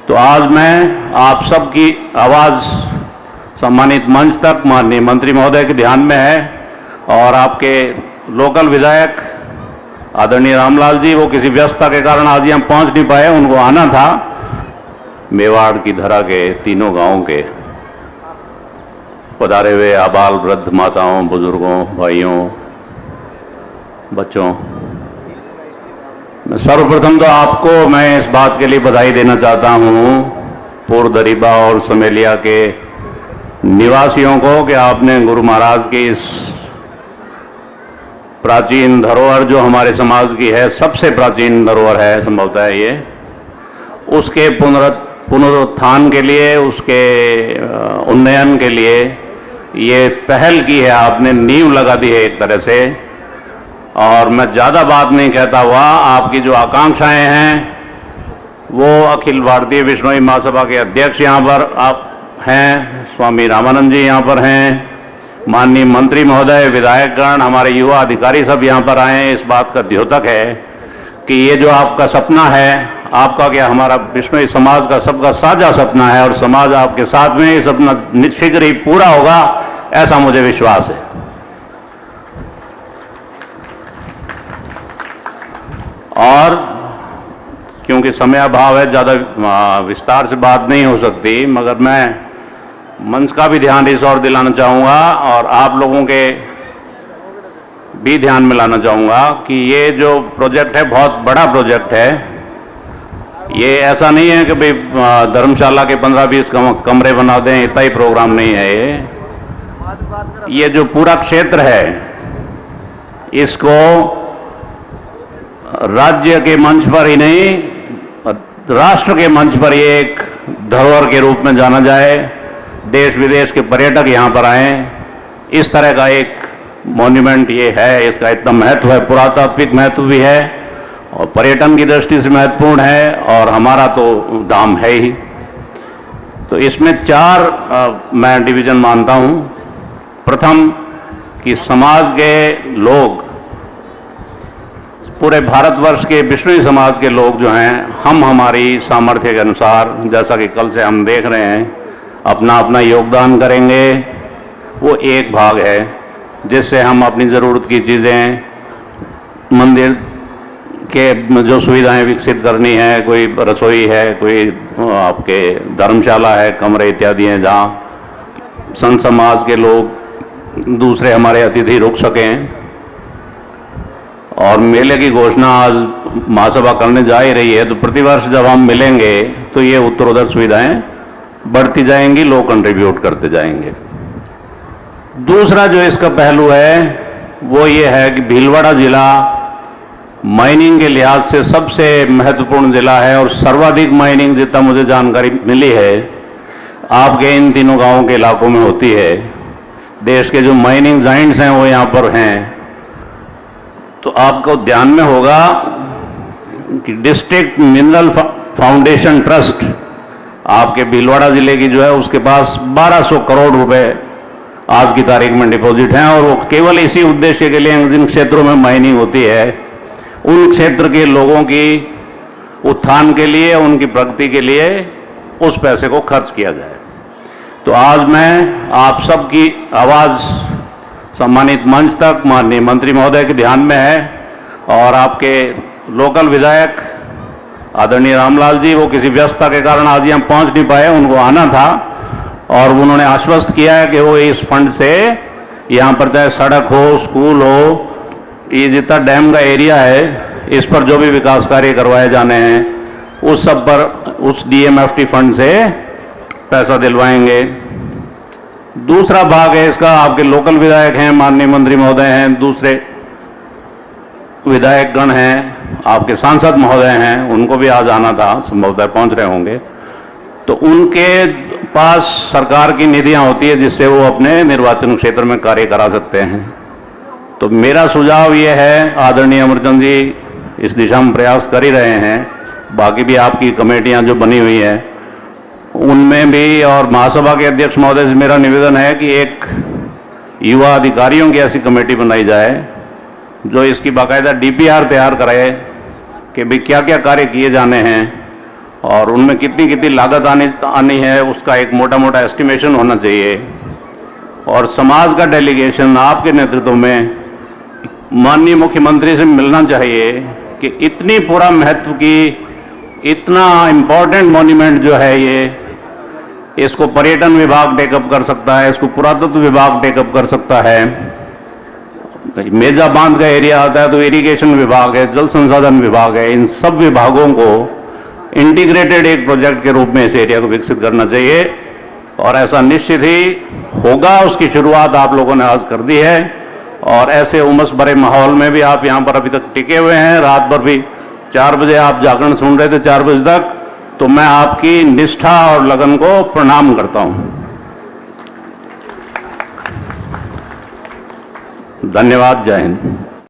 तो आज मैं आप सबकी आवाज़ सम्मानित मंच तक माननीय मंत्री महोदय के ध्यान में है और आपके लोकल विधायक आदरणीय रामलाल जी, वो किसी व्यस्तता के कारण आज यहाँ पहुँच नहीं पाए, उनको आना था। मेवाड़ की धरा के तीनों गांवों के पधारे हुए आबाल वृद्ध माताओं, बुजुर्गों, भाइयों, बच्चों, सर्वप्रथम तो आपको मैं इस बात के लिए बधाई देना चाहता हूँ, पूर्व दरीबा और समेलिया के निवासियों को, कि आपने गुरु महाराज की इस प्राचीन धरोहर जो हमारे समाज की है, सबसे प्राचीन धरोहर है संभवतः ये, उसके पुनरुत्थान के लिए, उसके उन्नयन के लिए ये पहल की है आपने, नींव लगा दी है एक तरह से। और मैं ज़्यादा बात नहीं कहता हुआ, आपकी जो आकांक्षाएं हैं वो अखिल भारतीय विश्नोई महासभा के अध्यक्ष यहाँ पर आप हैं, स्वामी रामानंद जी यहाँ पर हैं, माननीय मंत्री महोदय, विधायकगण, हमारे युवा अधिकारी सब यहाँ पर आए हैं। इस बात का द्योतक है कि ये जो आपका सपना है, आपका क्या हमारा विश्नोई समाज का सबका साझा सपना है और समाज आपके साथ में ये सपना शीघ्र ही पूरा होगा, ऐसा मुझे विश्वास है। और क्योंकि समय अभाव है, ज़्यादा विस्तार से बात नहीं हो सकती, मगर मैं मंच का भी ध्यान इस ओर दिलाना चाहूँगा और आप लोगों के भी ध्यान में लाना चाहूँगा कि ये जो प्रोजेक्ट है बहुत बड़ा प्रोजेक्ट है। ये ऐसा नहीं है कि भाई धर्मशाला के 15-20 कमरे बना दें, इतना ही प्रोग्राम नहीं है। ये जो पूरा क्षेत्र है, इसको राज्य के मंच पर ही नहीं, राष्ट्र के मंच पर ये एक धरोहर के रूप में जाना जाए, देश विदेश के पर्यटक यहाँ पर आए, इस तरह का एक मॉन्यूमेंट ये है। इसका इतना महत्व है, पुरातात्विक महत्व भी है और पर्यटन की दृष्टि से महत्वपूर्ण है, और हमारा तो दाम है ही। तो इसमें 4 मैं डिवीजन मानता हूँ। प्रथम कि समाज के लोग, पूरे भारतवर्ष के विश्नोई समाज के लोग जो हैं, हम हमारी सामर्थ्य के अनुसार, जैसा कि कल से हम देख रहे हैं, अपना अपना योगदान करेंगे। वो एक भाग है जिससे हम अपनी ज़रूरत की चीज़ें, मंदिर के जो सुविधाएं विकसित करनी है, कोई रसोई है, कोई आपके धर्मशाला है, कमरे इत्यादि हैं जहाँ संत समाज के लोग, दूसरे हमारे अतिथि रुक सकें। और मेले की घोषणा आज महासभा करने जा ही रही है, तो प्रतिवर्ष जब हम मिलेंगे तो ये उत्तरोत्तर सुविधाएं बढ़ती जाएंगी, लोग कंट्रीब्यूट करते जाएंगे। दूसरा जो इसका पहलू है वो ये है कि भीलवाड़ा जिला माइनिंग के लिहाज से सबसे महत्वपूर्ण जिला है और सर्वाधिक माइनिंग, जितना मुझे जानकारी मिली है, आपके इन तीनों गांवों के इलाकों में होती है। देश के जो माइनिंग जाइंट्स हैं वो यहाँ पर हैं। तो आपको ध्यान में होगा कि डिस्ट्रिक्ट मिनरल फाउंडेशन ट्रस्ट आपके भीलवाड़ा जिले की जो है, उसके पास 1200 करोड़ रुपए आज की तारीख में डिपॉजिट हैं, और वो केवल इसी उद्देश्य के लिए, जिन क्षेत्रों में माइनिंग होती है उन क्षेत्र के लोगों की उत्थान के लिए, उनकी प्रगति के लिए उस पैसे को खर्च किया जाए। तो आज मैं आप सबकी आवाज़ सम्मानित मंच तक माननीय मंत्री महोदय के ध्यान में है और आपके लोकल विधायक आदरणीय रामलाल जी, वो किसी व्यस्तता के कारण आज यहाँ पहुँच नहीं पाए, उनको आना था, और उन्होंने आश्वस्त किया है कि वो इस फंड से यहाँ पर चाहे सड़क हो, स्कूल हो, ये जितना डैम का एरिया है, इस पर जो भी विकास कार्य करवाए जाने हैं, उस सब पर उस DMFT फंड से पैसा दिलवाएंगे। दूसरा भाग है इसका, आपके लोकल विधायक हैं, माननीय मंत्री महोदय हैं, दूसरे विधायकगण हैं, आपके सांसद महोदय हैं, उनको भी आज आना था, संभवतः पहुंच रहे होंगे। तो उनके पास सरकार की निधियां होती है जिससे वो अपने निर्वाचन क्षेत्र में कार्य करा सकते हैं। तो मेरा सुझाव ये है, आदरणीय अमरचंद जी इस दिशा में प्रयास कर ही रहे हैं, बाकी भी आपकी कमेटियां जो बनी हुई हैं उनमें भी, और महासभा के अध्यक्ष महोदय से मेरा निवेदन है कि एक युवा अधिकारियों की ऐसी कमेटी बनाई जाए जो इसकी बाकायदा DPR तैयार कराए कि भाई क्या क्या कार्य किए जाने हैं और उनमें कितनी कितनी लागत आनी है उसका एक मोटा मोटा एस्टिमेशन होना चाहिए। और समाज का डेलीगेशन आपके नेतृत्व में माननीय मुख्यमंत्री से मिलना चाहिए कि इतनी पूरा महत्व की, इतना इम्पोर्टेंट मॉन्यूमेंट जो है ये, इसको पर्यटन विभाग टेकअप कर सकता है, इसको पुरातत्व विभाग टेकअप कर सकता है। मेजा बांध का एरिया आता है तो इरिगेशन विभाग है, जल संसाधन विभाग है, इन सब विभागों को इंटीग्रेटेड एक प्रोजेक्ट के रूप में इस एरिया को विकसित करना चाहिए। और ऐसा निश्चित ही होगा, उसकी शुरुआत आप लोगों ने आज कर दी है। और ऐसे उमस भरे माहौल में भी आप यहाँ पर अभी तक टिके हुए हैं, रात भर भी 4 बजे आप जागरण सुन रहे थे 4 बजे तक, तो मैं आपकी निष्ठा और लगन को प्रणाम करता हूँ। धन्यवाद। जय हिंद।